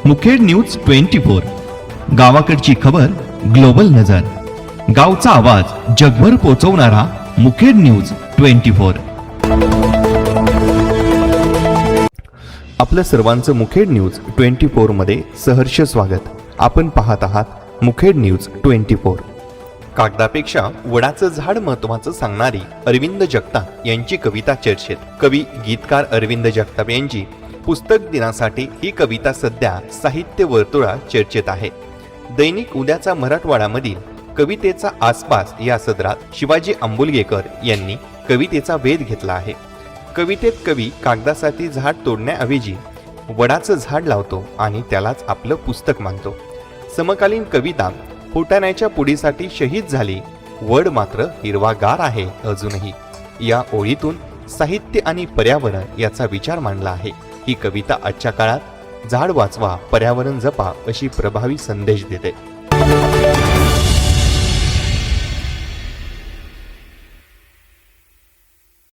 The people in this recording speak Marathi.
मुखेड न्यूज 24, गावाकडची खबर ग्लोबल नजर, गावचा आवाज जगभर पोहोचवणारा मुखेड न्यूज 24। आपल्या सर्वांचं मुखेड न्यूज 24 मध्ये सहर्ष स्वागत। आपण पाहत आहात मुखेड न्यूज 24। कागदापेक्षा वडाचं झाड महत्त्वाचं सांगणारी अरविंद जगताप यांची कविता चर्चेत। कवी गीतकार अरविंद जगताप यांची पुस्तक दिनासाठी ही कविता सध्या साहित्य वर्तुळात चर्चेत आहे। दैनिक उद्याचा मराठवाडामधील कवितेचा आसपास या सदरात शिवाजी आंबुलगेकर यांनी कवितेचा वेध घेतला आहे। कवितेत कवी कागदासाठी झाड तोडण्याऐवजी वडाचं झाड लावतो आणि त्यालाच आपलं पुस्तक मानतो। समकालीन कविता फुटाण्याच्या पुडीसाठी शहीद झाली, वड मात्र हिरवागार आहे अजूनही, या ओळीतून साहित्य आणि पर्यावरण याचा विचार मांडला आहे। ही कविता आजच्या काळात झाड वाचवा, पर्यावरण जपा अशी प्रभावी संदेश देते।